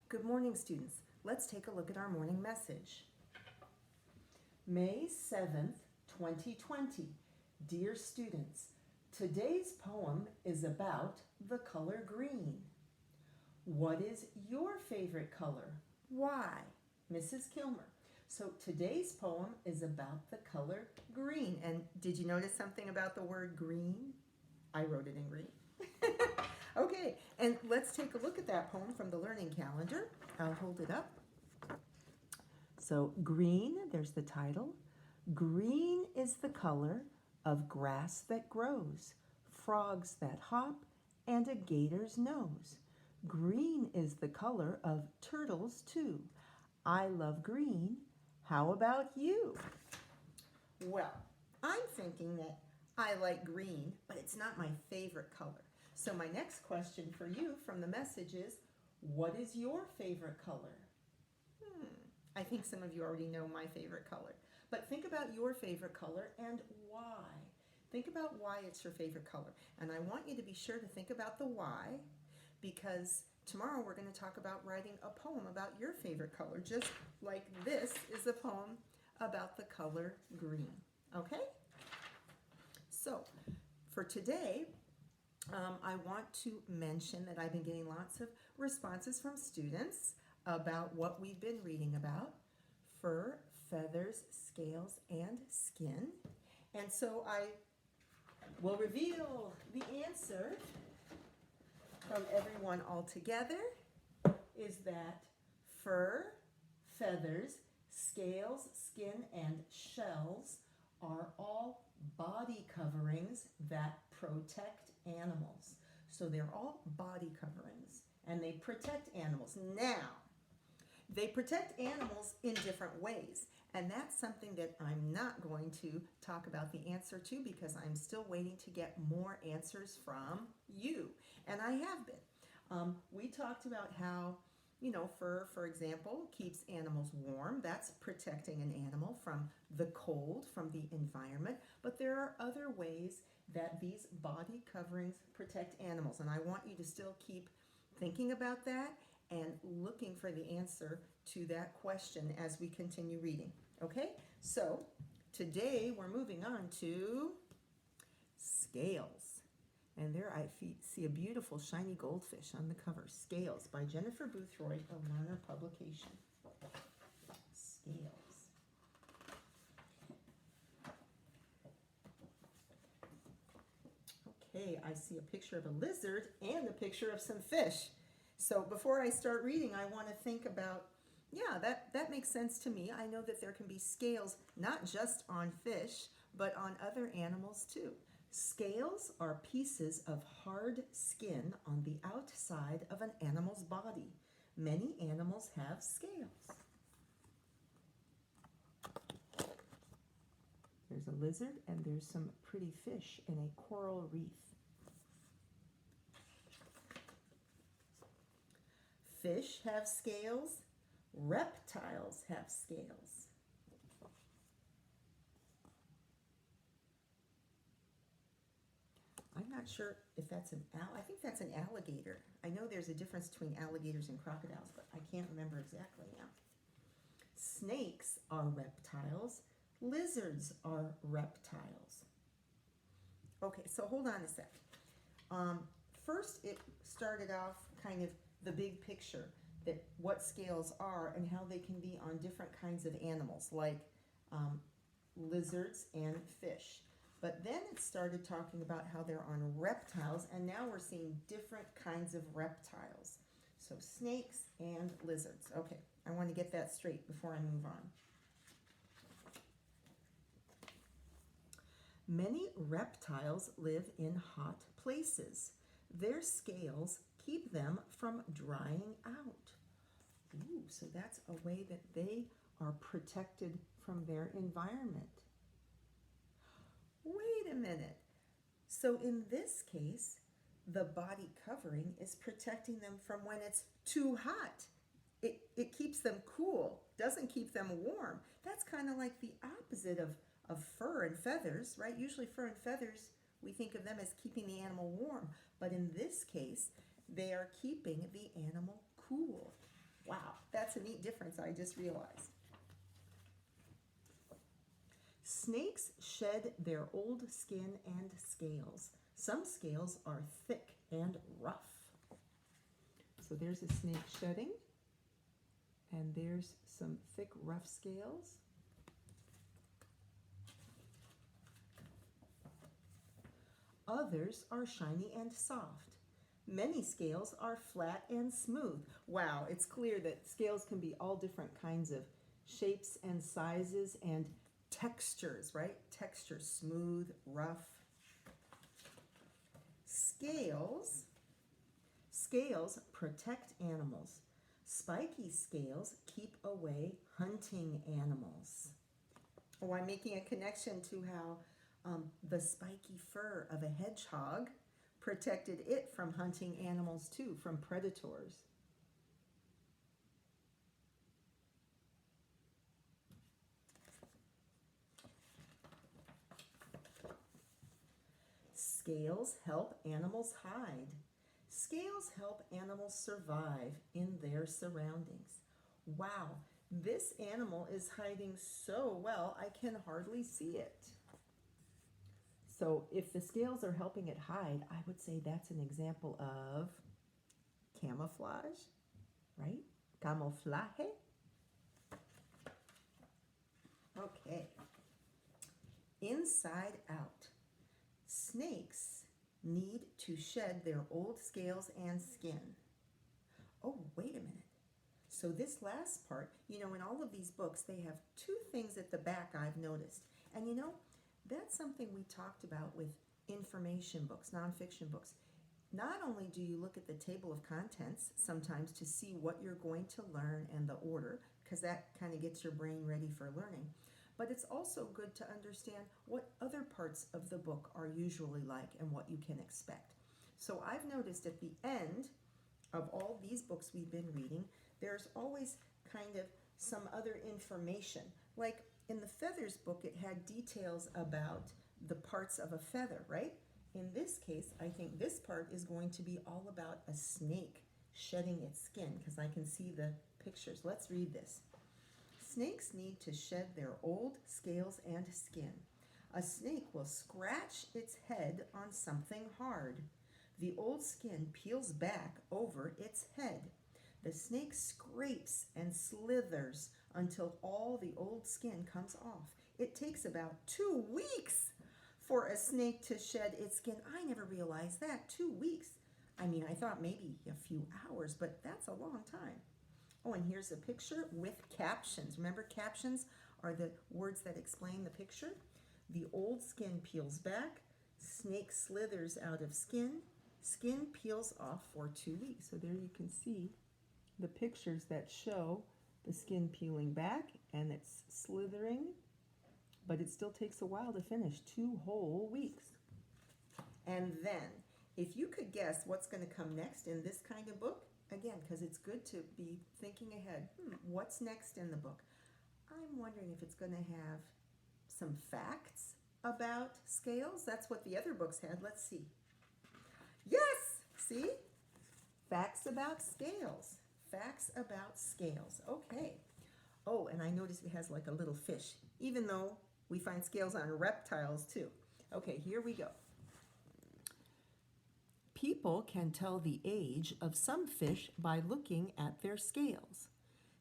Good morning, students. Let's take a look at our morning message. May 7th, 2020. Dear students, today's poem is about the color green. What is your favorite color? Why? Mrs. Kilmer. So today's poem is about the color green. And did you notice something about the word green? I wrote it in green. Okay, and let's take a look at that poem from the learning calendar. I'll hold it up. So green, there's the title. Green is the color of grass that grows, frogs that hop, and a gator's nose. Green is the color of turtles too. I love green. How about you? Well, I'm thinking that I like green, but it's not my favorite color. So my next question for you from the message is, what is your favorite color? I think some of you already know my favorite color. But think about your favorite color and why. Think about why it's your favorite color. And I want you to be sure to think about the why, because tomorrow we're going to talk about writing a poem about your favorite color, just like this is a poem about the color green. Okay? So for today, I want to mention that I've been getting lots of responses from students about what we've been reading about: fur, feathers, scales, and skin. And so I will reveal the answer from everyone all together is that fur, feathers, scales, skin, and shells are all body coverings that protect animals. So they're all body coverings and they protect animals. Now, they protect animals in different ways, and that's something that I'm not going to talk about the answer to because I'm still waiting to get more answers from you, and I have been. We talked about how, fur, for example, keeps animals warm. That's protecting an animal from the cold, from the environment. But there are other ways that these body coverings protect animals, and I want you to still keep thinking about that and looking for the answer to that question as we continue reading. Okay, so today we're moving on to Scales. And there I see a beautiful shiny goldfish on the cover. Scales by Jennifer Boothroyd, a Lerner publication. Scales. Okay, I see a picture of a lizard and a picture of some fish. So before I start reading, I want to think about, that makes sense to me. I know that there can be scales not just on fish, but on other animals too. Scales are pieces of hard skin on the outside of an animal's body. Many animals have scales. There's a lizard and there's some pretty fish in a coral reef. Fish have scales. Reptiles have scales. I'm not sure if that's I think that's an alligator. I know there's a difference between alligators and crocodiles, but I can't remember exactly now. Snakes are reptiles. Lizards are reptiles. Okay, so hold on a sec. First, it started off kind of the big picture, that what scales are and how they can be on different kinds of animals, like lizards and fish. But then it started talking about how they're on reptiles, and now we're seeing different kinds of reptiles. So snakes and lizards. Okay, I want to get that straight before I move on. Many reptiles live in hot places. Their scales keep them from drying out. Ooh, so that's a way that they are protected from their environment. Wait a minute. So in this case, the body covering is protecting them from when it's too hot. It keeps them cool, doesn't keep them warm. That's kind of like the opposite of fur and feathers, right? Usually fur and feathers, we think of them as keeping the animal warm. But in this case, they are keeping the animal cool. Wow, that's a neat difference, I just realized. Snakes shed their old skin and scales. Some scales are thick and rough. So there's a snake shedding, and there's some thick, rough scales. Others are shiny and soft. Many scales are flat and smooth. Wow, it's clear that scales can be all different kinds of shapes and sizes and textures, right? Texture, smooth, rough. Scales protect animals. Spiky scales keep away hunting animals. Oh, I'm making a connection to how the spiky fur of a hedgehog protected it from hunting animals too, from predators. Scales help animals hide. Scales help animals survive in their surroundings. Wow, this animal is hiding so well, I can hardly see it. So if the scales are helping it hide, I would say that's an example of camouflage, right? Camuflaje. Okay. Inside out. Snakes need to shed their old scales and skin. Oh, wait a minute. So this last part, in all of these books, they have two things at the back I've noticed. And that's something we talked about with information books, nonfiction books. Not only do you look at the table of contents sometimes to see what you're going to learn and the order, because that kind of gets your brain ready for learning, but it's also good to understand what other parts of the book are usually like and what you can expect. So I've noticed at the end of all these books we've been reading, there's always kind of some other information. Like in the feathers book, it had details about the parts of a feather, right? In this case, I think this part is going to be all about a snake shedding its skin, because I can see the pictures. Let's read this. Snakes need to shed their old scales and skin. A snake will scratch its head on something hard. The old skin peels back over its head. The snake scrapes and slithers until all the old skin comes off. It takes about 2 weeks for a snake to shed its skin. I never realized that, 2 weeks. I thought maybe a few hours, but that's a long time. Oh, and here's a picture with captions. Remember, captions are the words that explain the picture. The old skin peels back. Snake slithers out of skin. Skin peels off for 2 weeks. So there you can see the pictures that show the skin peeling back and it's slithering, but it still takes a while to finish, 2 whole weeks. And then, if you could guess what's going to come next in this kind of book, again, because it's good to be thinking ahead, what's next in the book? I'm wondering if it's going to have some facts about scales. That's what the other books had. Let's see. Yes! See? Facts about scales. Facts about scales. Okay. Oh, and I noticed it has like a little fish, even though we find scales on reptiles too. Okay, here we go. People can tell the age of some fish by looking at their scales.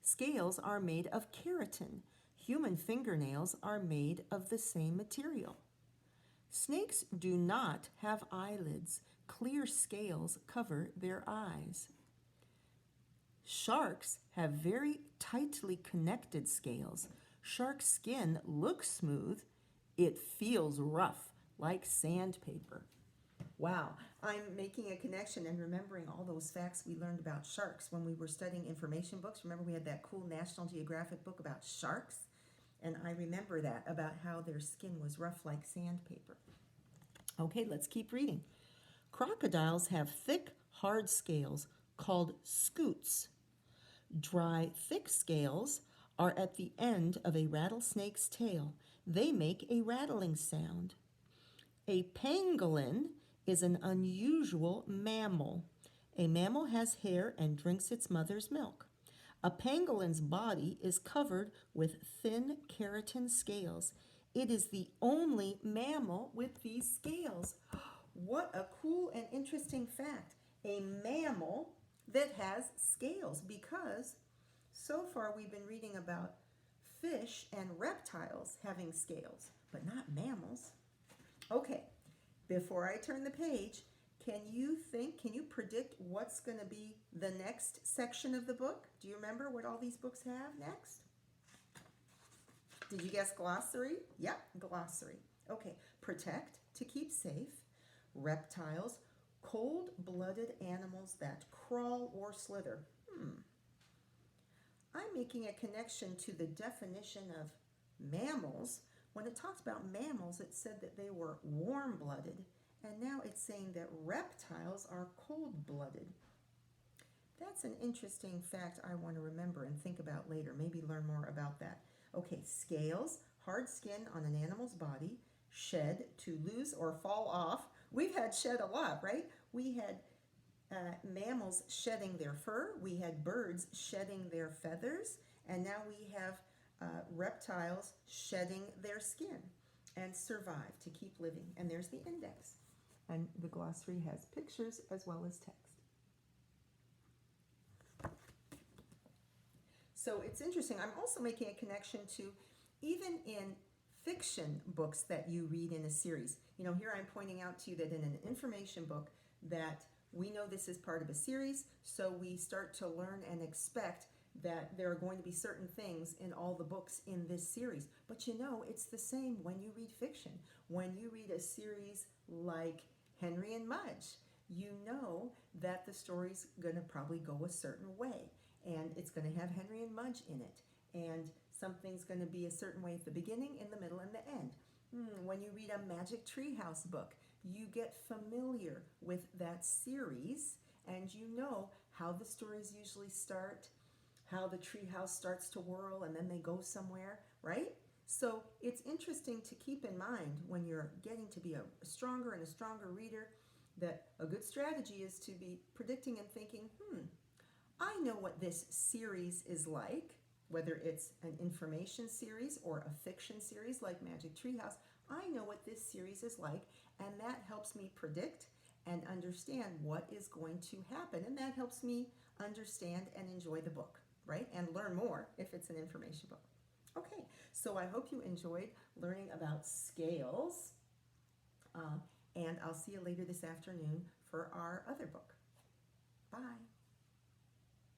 Scales are made of keratin. Human fingernails are made of the same material. Snakes do not have eyelids. Clear scales cover their eyes. Sharks have very tightly connected scales. Shark skin looks smooth. It feels rough, like sandpaper. Wow, I'm making a connection and remembering all those facts we learned about sharks when we were studying information books. Remember we had that cool National Geographic book about sharks? And I remember that, about how their skin was rough like sandpaper. Okay, let's keep reading. Crocodiles have thick, hard scales called scutes. Dry, thick scales are at the end of a rattlesnake's tail. They make a rattling sound. A pangolin is an unusual mammal. A mammal has hair and drinks its mother's milk. A pangolin's body is covered with thin keratin scales. It is the only mammal with these scales. What a cool and interesting fact. A mammal that has scales, because so far we've been reading about fish and reptiles having scales, but not mammals. Okay, before I turn the page, can you predict what's going to be the next section of the book? Do you remember what all these books have next? Did you guess glossary? Yep, glossary. Okay, protect, to keep safe. Reptiles, cold-blooded animals that crawl or slither. I'm making a connection to the definition of mammals. When it talked about mammals, it said that they were warm-blooded, and now it's saying that reptiles are cold-blooded. That's an interesting fact I want to remember and think about later. Maybe learn more about that. Okay, scales, hard skin on an animal's body. Shed, to lose or fall off. We've had shed a lot, right? We had mammals shedding their fur. We had birds shedding their feathers. And now we have reptiles shedding their skin. And survive, to keep living. And there's the index. And the glossary has pictures as well as text. So it's interesting. I'm also making a connection to, even in fiction books that you read in a series. Here I'm pointing out to you that in an information book that we know this is part of a series, so we start to learn and expect that there are going to be certain things in all the books in this series. But it's the same when you read fiction. When you read a series like Henry and Mudge, you know that the story's going to probably go a certain way. And it's going to have Henry and Mudge in it. And something's going to be a certain way at the beginning, in the middle, and the end. When you read a Magic Treehouse book, you get familiar with that series, and you know how the stories usually start, how the treehouse starts to whirl, and then they go somewhere, right? So it's interesting to keep in mind when you're getting to be a stronger and a stronger reader, that a good strategy is to be predicting and thinking, I know what this series is like, whether it's an information series or a fiction series like Magic Treehouse. I know what this series is like, and that helps me predict and understand what is going to happen. And that helps me understand and enjoy the book, right? And learn more if it's an information book. Okay, so I hope you enjoyed learning about scales, and I'll see you later this afternoon for our other book. Bye.